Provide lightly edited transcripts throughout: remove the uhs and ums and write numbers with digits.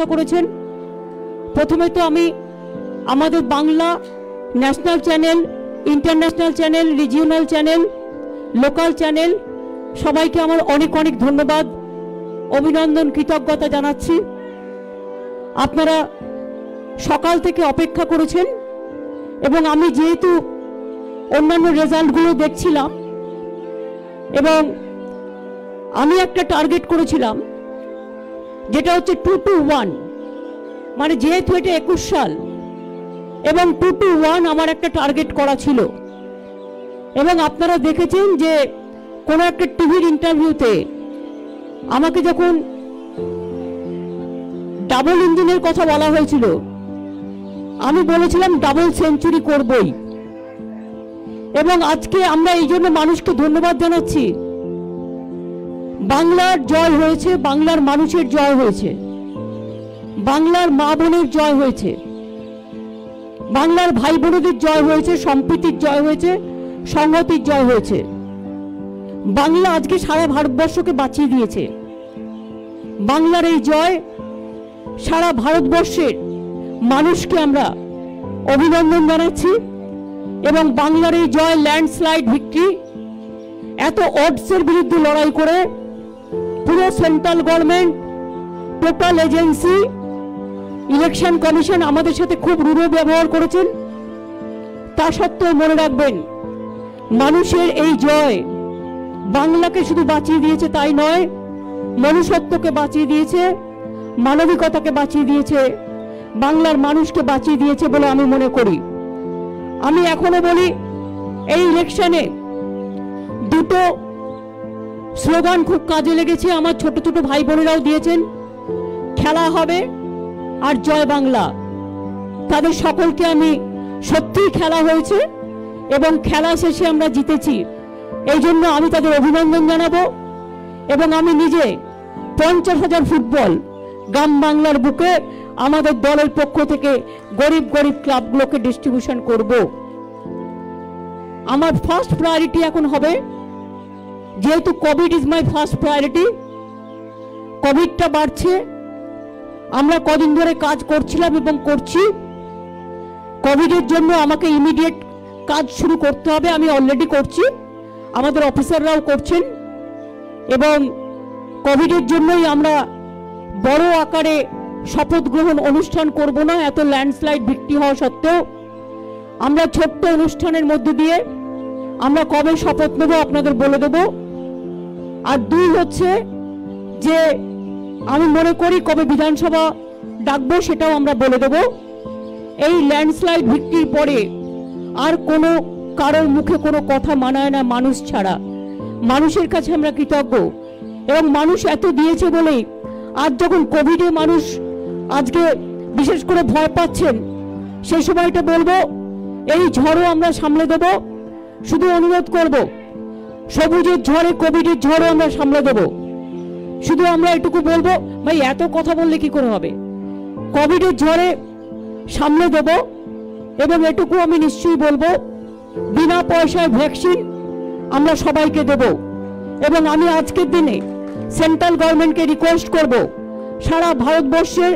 চেষ্টা করেছেন। প্রথমে তো আমি আমাদের Bangla national channel, international channel, regional channel, local channel সবাইকে আমার অনেক অনেক ধন্যবাদ, অভিনন্দন, কৃতজ্ঞতা জানাচ্ছি। আপনারা সকাল থেকে অপেক্ষা করেছেন এবং আমি যেহেতু অন্যান্য রেজাল্টগুলো দেখছিলাম এবং আমি একটা টার্গেট করেছিলাম যেটা হচ্ছে 2 to 1, মানে যেহেতু এটা 21 সাল এবং 2 to 1 আমার একটা টার্গেট করা ছিল। এবং আপনারা দেখেছেন যে কোনো একটা টিভির ইন্টারভিউতে আমাকে যখন ডাবল ইঞ্জিনের কথা বলা হয়েছিল আমি বলেছিলাম ডাবল সেঞ্চুরি করবই। এবং আজকে আমরা এই জন্য মানুষকে ধন্যবাদ জানাচ্ছি, বাংলার জয় হয়েছে, বাংলার মানুষের জয় হয়েছে, বাংলার মা বোনের জয় হয়েছে, বাংলার ভাই বোনদের জয় হয়েছে, সম্প্রীতির জয় হয়েছে, সংহতির জয় হয়েছে। বাংলা আজকে সারা ভারতবর্ষকে বাঁচিয়ে দিয়েছে। বাংলার এই জয় সারা ভারতবর্ষের মানুষকে আমরা অভিনন্দন জানাচ্ছি। এবং বাংলার এই জয় ল্যান্ডস্লাইড ভিক্টরি, এত অডসের বিরুদ্ধে লড়াই করে পুরো central government, total agency, election commission আমাদের সাথে খুব রূঢ় ব্যবহার করেছেন। তা সত্ত্বেও মনে রাখবেন, মানুষের এই জয় বাংলাকে শুধু বাঁচিয়ে দিয়েছে তাই নয়, মনুষ্যত্বকে বাঁচিয়ে দিয়েছে, মানবিকতাকে বাঁচিয়ে দিয়েছে, বাংলার মানুষকে বাঁচিয়ে দিয়েছে বলে আমি মনে করি। আমি এখনো বলি, এই ইলেকশনে দুটো স্লোগান খুব কাজে লেগেছে, আমার ছোট ছোট ভাই বোনেরাও দিয়েছেন, খেলা হবে আর জয় বাংলা। তাদের সকলকে আমি সত্যিই খেলা হয়েছে এবং খেলা শেষে আমরা জিতেছি, এই জন্য আমি তাদের অভিনন্দন জানাবো। এবং আমি নিজে 50,000 ফুটবল গ্রাম বাংলার বুকে আমাদের দলের পক্ষ থেকে গরিব গরিব ক্লাবগুলোকে ডিস্ট্রিবিউশন করব। আমার ফার্স্ট প্রায়োরিটি এখন হবে, যেহেতু COVID is my first priority, কোভিডটা বাড়ছে, আমরা কদিন ধরে কাজ করছিলাম এবং করছি। কোভিডের জন্য আমাকে ইমিডিয়েট কাজ শুরু করতে হবে, আমি অলরেডি করছি, আমাদের অফিসাররাও করছেন। এবং কোভিডের জন্যই আমরা বড় আকারে শপথ গ্রহণ অনুষ্ঠান করব না, এত ল্যান্ডস্লাইড ভিক্টরি হওয়া সত্ত্বেও আমরা ছোট্ট অনুষ্ঠানের মধ্য দিয়ে আমরা কবে শপথ নেব আপনাদের বলে দেব। আর 2 হচ্ছে যে আমি মনে করি কবে বিধানসভা ডাকবো সেটাও আমরা বলে দেব। এই ল্যান্ডস্লাইড ভিক্টরির পরে আর কোনো কারোর মুখে কোনো কথা মানায় না মানুষ ছাড়া। মানুষের কাছে আমরা কৃতজ্ঞ এবং মানুষ এত দিয়েছে বলেই আজ যখন কোভিডে মানুষ আজকে বিশেষ করে ভয় পাচ্ছেন, সেই সময়টা বলবো এই ঝড়ও আমরা সামলে দেব। শুধু অনুরোধ করব, সবুজের ঝড়ে কোভিডের ঝড়ও আমরা সামলে দেব। শুধু আমরা এটুকু বলবো, ভাই এত কথা বললে কি করে হবে, কোভিডের ঝড়ে সামলে দেব। এবং এটুকু আমি নিশ্চয়ই বলবো, বিনা পয়সায় ভ্যাকসিন আমরা সবাইকে দেব। এবং আমি আজকের দিনে সেন্ট্রাল গভর্নমেন্টকে রিকোয়েস্ট করব, সারা ভারতবর্ষের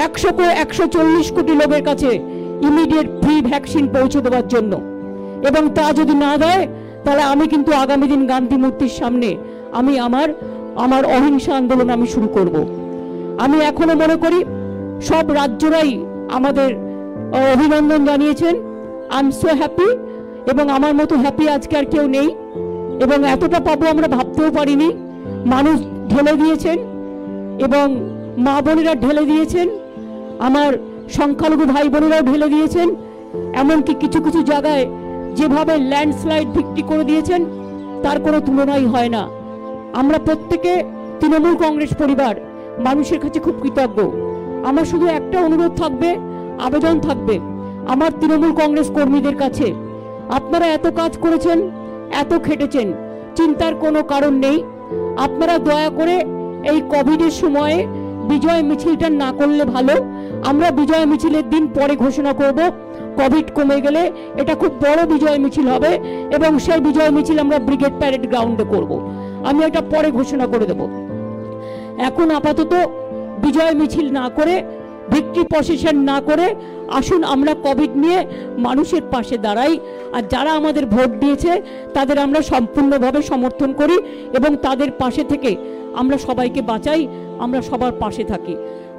140 কোটি লোকের কাছে ইমিডিয়েট ফ্রি ভ্যাকসিন পৌঁছে দেওয়ার জন্য। এবং তা যদি না দেয় তাহলে আমি কিন্তু আগামী দিন গান্ধী মূর্তির সামনে আমি আমার অহিংসা আন্দোলন আমি শুরু করব। আমি এখনো মনে করি সব রাজ্যরাই আমাদের অভিনন্দন জানিয়েছেন। আই এম সো হ্যাপি, এবং আমার মতো হ্যাপি আজকে আর কেউ নেই। এবং এতটা পাবো আমরা ভাবতেও পারিনি। মানুষ ঢেলে দিয়েছেন এবং মা বোনেরা ঢেলে দিয়েছেন, আমার সংখ্যালঘু ভাই বোনেরাও ঢেলে দিয়েছেন। এমনকি কিছু কিছু জায়গায় যেভাবে ল্যান্ডস্লাইড ভিক্টরি করে দিয়েছেন তার কোনো তুলনাই হয় না। আমরা প্রত্যেকে তৃণমূল কংগ্রেস পরিবার মানুষের কাছে খুব কৃতজ্ঞ। আমার শুধু একটা অনুরোধ থাকবে, আবেদন থাকবে আমার তৃণমূল কংগ্রেস কর্মীদের কাছে, আপনারা এত কাজ করেছেন, এত খেটেছেন, চিন্তার কোনো কারণ নেই। আপনারা দয়া করে এই কোভিডের সময়ে বিজয় মিছিলটা না করলে ভালো। আমরা বিজয় মিছিলের দিন পরে ঘোষণা করব, কোভিড কমে গেলে এটা খুব বড় বিজয় মিছিল হবে এবং সেই বিজয় মিছিল আমরা ব্রিগেড প্যারেড গ্রাউন্ডে করব। আমি এটা পরে ঘোষণা করে দেব। এখন আপাতত বিজয় মিছিল না করে, ভিক্টরি প্রসেশন না করে আসুন আমরা কোভিড নিয়ে মানুষের পাশে দাঁড়াই। আর যারা আমাদের ভোট দিয়েছে তাদের আমরা সম্পূর্ণভাবে সমর্থন করি এবং তাদের পাশে থেকে আমরা সবাইকে বাঁচাই, আমরা সবার পাশে থাকি।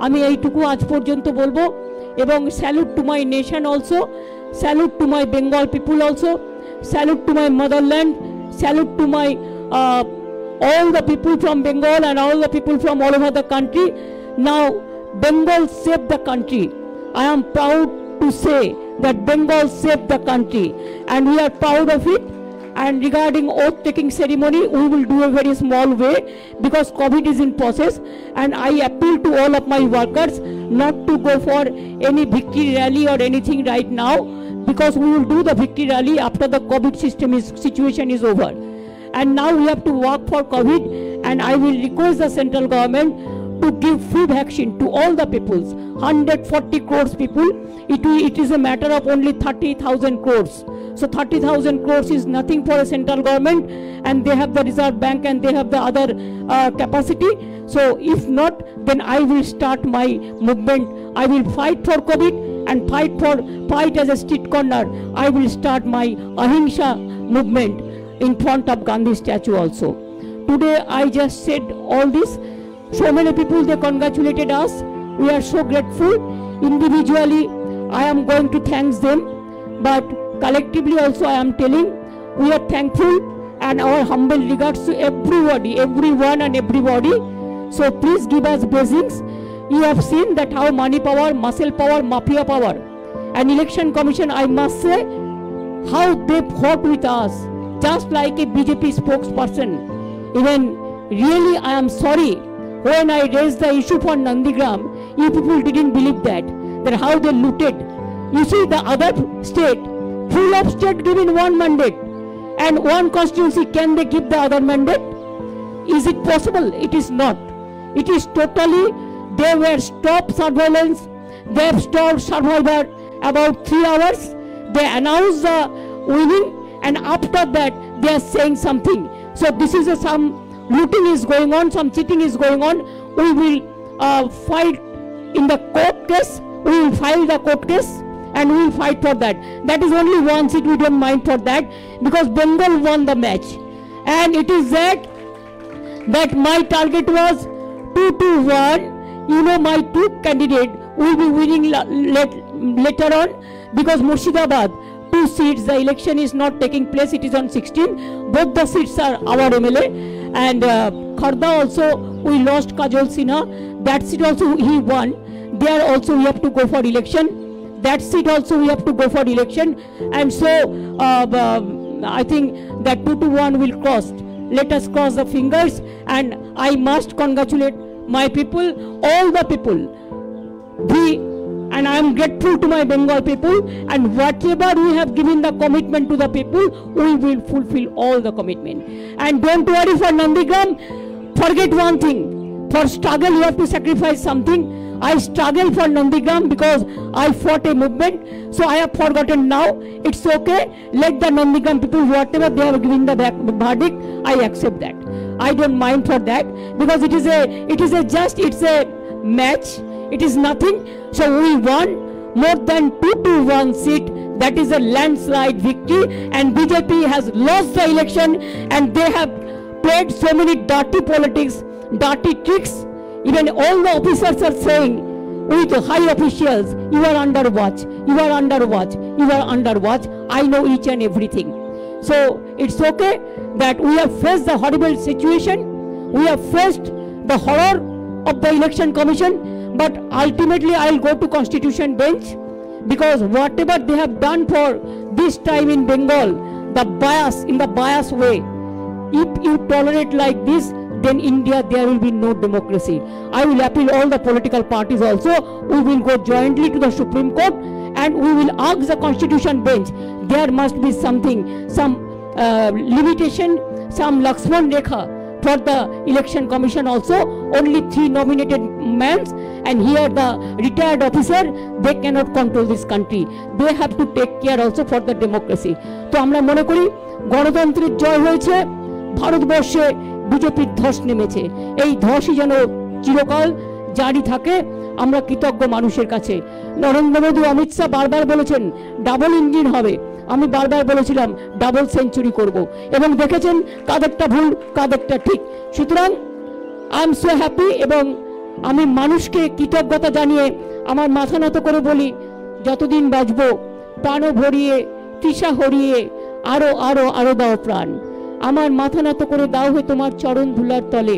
আমি এইটুকু আজ পর্যন্ত বলবো এবং salute to my nation also, salute to my Bengal people also, salute to my motherland, salute to my all the people from Bengal and all the people from all over the country. Now Bengal saved the country. I am proud to say that Bengal saved the country and we are proud of it. And regarding oath taking ceremony, we will do a very small way because COVID is in process, and I appeal to all of my workers not to go for any victory rally or anything right now, because we will do the victory rally after the COVID situation is over. And now we have to work for COVID, and I will request the central government to give free vaccine to all the peoples, 140 crores people. It is a matter of only 30,000 crores. So 30,000 crores is nothing for a central government, and they have the Reserve Bank and they have the other capacity. So if not, then I will start my movement. I will fight for COVID and fight as a street corner. I will start my Ahimsa movement in front of Gandhi statue also. Today I just said all this. So many people, they congratulated us. We are so grateful. Individually I am going to thank them, but collectively also I am telling we are thankful and our humble regards to everybody, everyone and everybody. So please give us blessings. You have seen that how money power, muscle power, mafia power, and election commission, I must say, how they fought with us, just like a BJP spokesperson. Even really I am sorry, when I raised the issue for Nandigram, you people didn't believe that how they looted. You see the other state, full of state given one mandate, and one constituency, can they give the other mandate? Is it possible? It is not. It is totally, they were stopped surveillance, they have stopped survivor about 3 hours, they announced the winning, and after that they are saying something. So this is some looting is going on, some cheating is going on. We will fight in the court case, we will file the court case and we will fight for that. That is only one seat, we don't mind for that, because Bengal won the match. And it is that my target was 2-1. You know, my two candidate will be winning later on, because Murshidabad 2 seats, the election is not taking place, it is on 16. Both the seats are our MLA. And Kharda also, we lost Kajol Sinha. That seat also he won. There also we have to go for election. That seat also we have to go for election. And so I think that 2-1 will cross. Let us cross the fingers. And I must congratulate my people, all the people. And I am grateful to my Bengal people, and whatever we have given the commitment to the people, we will fulfill all the commitment. And don't worry for Nandigram, forget one thing, for struggle you have to sacrifice something. I struggle for Nandigram because I fought a movement, so I have forgotten now. It's okay, let the Nandigram people, whatever they have given the verdict, I accept that. I don't mind for that, because it's a match. It is nothing. So we won more than 2-1 seat. That is a landslide victory. And BJP has lost the election, and they have played so many dirty politics, dirty tricks. Even all the officers are saying with high officials, you are under watch, you are under watch, you are under watch. I know each and everything. So it's okay that we have faced the horrible situation. We have faced the horror of the election commission. But ultimately I will go to Constitution bench, because whatever they have done for this time in Bengal, the bias, in the bias way, if you tolerate like this, then India, there will be no democracy. I will appeal all the political parties also. We will go jointly to the Supreme Court and we will ask the Constitution bench. There must be something, some limitation, some Lakshman Rekha for the election commission also. Only 3 nominated men, and here the retired officer, they cannot control this country. They have to take care also for the democracy. তো আমরা মনে করি গণতন্ত্রের জয় হয়েছে, ভারতবর্ষে বিজেপির ধস নেমেছে। এই ধসই যেন চিরকাল জারি থাকে আমরা কৃতজ্ঞ মানুষের কাছে। নরেন্দ্র মোদী, অমিত শাহ বারবার বলেছেন ডাবল ইঞ্জিন হবে, আমি বারবার বলেছিলাম ডাবল সেঞ্চুরি করব, এবং দেখেছেন কাদেরটা ভুল কাদেরটা ঠিক। সুতরাং আই এম সো হ্যাপি, এবং আমি মানুষকে কৃতজ্ঞতা জানিয়ে আমার মাথা নত করে বলি, যতদিন বাঁচব প্রাণ ভরিয়ে তৃষা হরিয়ে আরো আরো আরো দাও প্রাণ। আমার মাথা নত করে দাও হে তোমার চরণ ধুলার তলে,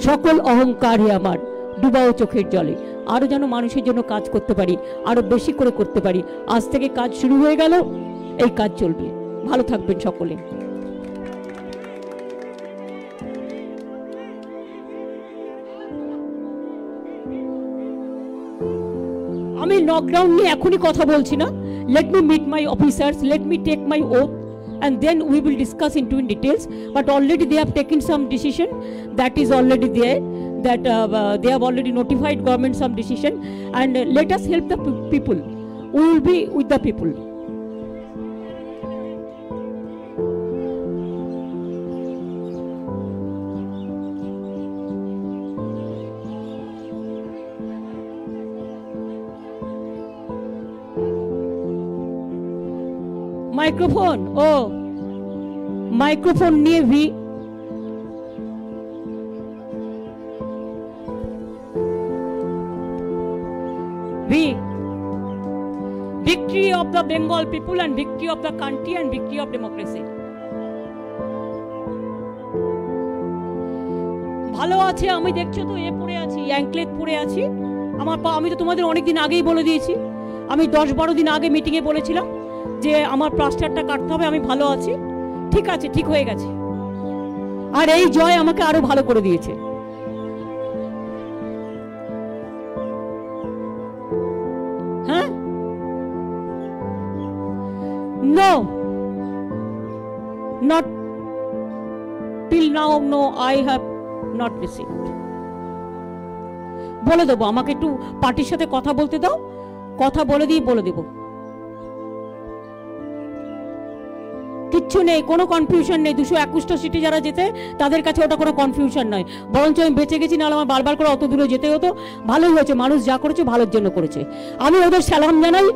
সকল অহংকার হে আমার ডুবাও চোখের জলে। আরো যেন মানুষের জন্য কাজ করতে পারি, আরো বেশি করে করতে পারি। আজ থেকে কাজ শুরু হয়ে গেল, এই কাজ চলবে। ভালো থাকবেন সকলে। আমি লকডাউন নিয়ে এখনই কথা বলছি না। Let me meet my officers, let me take my oath, and then we will discuss into in details. But already they have taken some decision, that is already there, that they have already notified government some decision, and let us help the people. We will be with the people. Microphone, ও microphone নিয়ে V victory of the Bengal people and victory of the country and victory of democracy. ভালো আছে, আমি দেখছো তো এ পড়ে আছি, anklet পড়ে আছি। আমার আমি তো তোমাদের অনেকদিন আগেই বলে দিয়েছি, আমি 10-12 দিন আগে মিটিংয়ে বলেছিলাম যে আমার প্লাস্টারটা কাটতে হবে। আমি ভালো আছি, ঠিক আছে, ঠিক হয়ে গেছে। আর এই জয় আমাকে আরো ভালো করে দিয়েছে। হ্যাঁ, no, not till now, no, I have not received. বলে দেবো, আমাকে একটু পার্টির সাথে কথা বলতে দাও, কথা বলে দিয়ে বলে দেবো। কিচ্ছু নেই, কোনো কনফিউশন নেই। 221টা সিটে যারা যেতে তাদের কাছে ওটা কোনো কনফিউশন নয়। বরঞ্চ আমি বেঁচে গেছি, নাহলে আমার বারবার করে অত দূরে যেতে হতো। ভালোই হয়েছে, মানুষ যা করেছে ভালোর জন্য করেছে। আমি ওদের সালাম জানাই,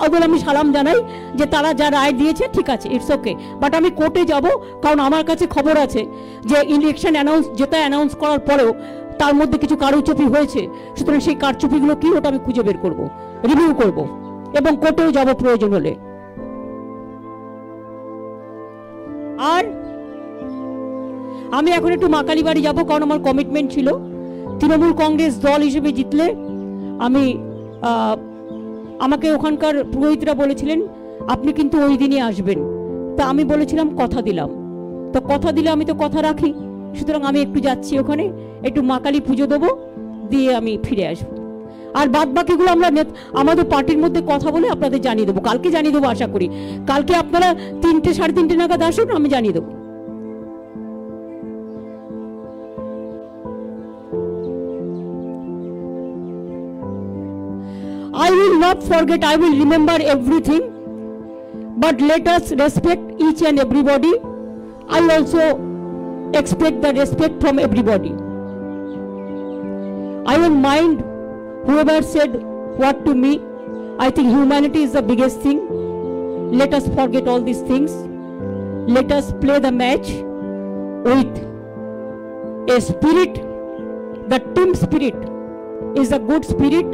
ওদের আমি সালাম জানাই যে তারা যা রায় দিয়েছে ঠিক আছে, ইটস ওকে। বাট আমি কোর্টে যাব, কারণ আমার কাছে খবর আছে যে ইলেকশন যেটা অ্যানাউন্স করার পরেও তার মধ্যে কিছু কারচুপি হয়েছে। সুতরাং সেই কারচুপিগুলো কি, ওটা আমি খুঁজে বের করব, রিভিউ করব, এবং কোর্টেও যাব প্রয়োজন হলে। আর আমি এখন একটু মা কালী বাড়ি যাবো, কারণ আমার কমিটমেন্ট ছিল। তৃণমূল কংগ্রেস দল হিসেবে জিতলে আমি আমাকে ওখানকার পুরোহিতরা বলেছিলেন আপনি কিন্তু ওই দিনই আসবেন। তা আমি বলেছিলাম কথা দিলাম, তো কথা দিলে আমি তো কথা রাখি। সুতরাং আমি একটু যাচ্ছি ওখানে, একটু মা কালী পুজো দেবো, দিয়ে আমি ফিরে আসবো। আর বাদ বাকিগুলো আমরা আমাদের পার্টির মধ্যে কথা বলে আপনাদের জানিয়ে দেবো। কালকে জানিয়ে দেবো আশা করি। কালকে আপনারা 3টে 3:30 নাগাদ আসুন, আমি জানিয়ে দেবো। I will not forget, I will remember everything, but let us respect each and everybody. I also expect the respect from everybody. I don't mind whoever said what to me. I think humanity is the biggest thing. Let us forget all these things. Let us play the match with a spirit. The team spirit is a good spirit,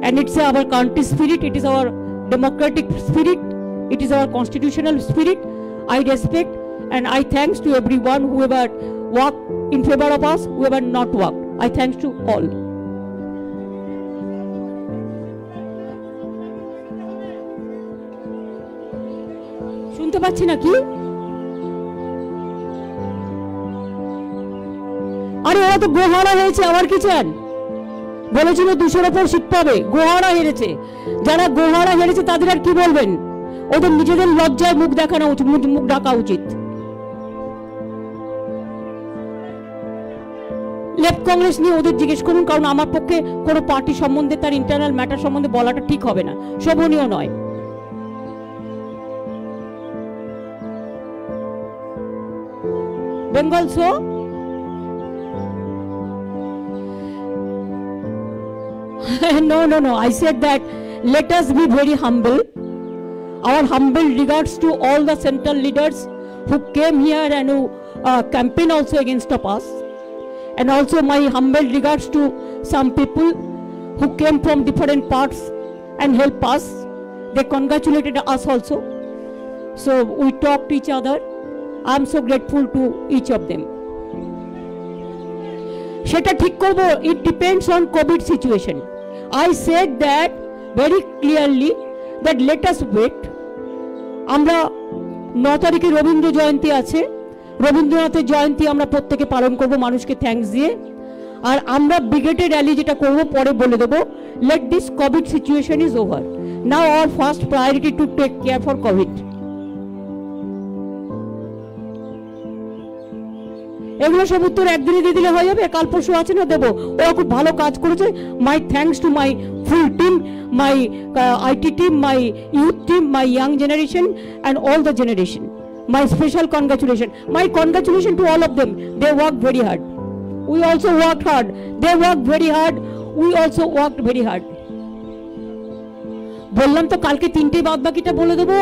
and it's our country spirit, it is our democratic spirit, it is our constitutional spirit. I respect and I thanks to everyone whoever worked in favor of us, whoever not worked. I thanks to all. শুনতে পাচ্ছি নাকি? আরে ওরা তো গোহারা হয়েছে, আবার কি চান? বলেছিল 200-র উপর সিট পাবে, গোহারা হেরেছে। যারা গোহারা হেরেছে তাদের আর কি বলবেন? ওদের নিজেদের লজ্জায় মুখ দেখানো উচিত, মুখ ঢাকা উচিত। লেফট কংগ্রেস নিয়ে ওদের জিজ্ঞেস করুন, কারণ আমার পক্ষে কোনো পার্টি সম্বন্ধে, তার ইন্টারনাল ম্যাটার সম্বন্ধে বলাটা ঠিক হবে না, শোভনীয় নয়। Bengal show No. I said that let us be very humble. Our humble regards to all the central leaders who came here and who campaign also against us. And also my humble regards to some people who came from different parts and helped us. They congratulated us also. So we talked to each other. I am so grateful to each of them. সেটা ঠিক করব, it depends on COVID situation. I said that very clearly that let us wait. আমরা 9 তারিখে রবীন্দ্র জয়ন্তী আছে, রবীন্দ্রনাথের জয়ন্তী আমরা প্রত্যেকে পালন করব মানুষকে থ্যাঙ্কস দিয়ে। আর আমরা ব্রিগেডের র্যালি যেটা করব পরে বলে দেব। let this COVID situation is over. Now our first priority to take care for COVID. এগুলো সব উত্তর একদিনে দিয়ে দিলে হয়ে যাবে, কাল পরশু আছে না দেবো। ওরা খুব ভালো কাজ করেছে। My thanks to my full team, my IT team, my youth team, my young generation and all the generation. My special congratulation, my congratulation to all of them. They work very hard, we also work hard. They work very hard, we also work very hard. বললাম তো কালকে 3টে বাদ বাকিটা বলে দেবো।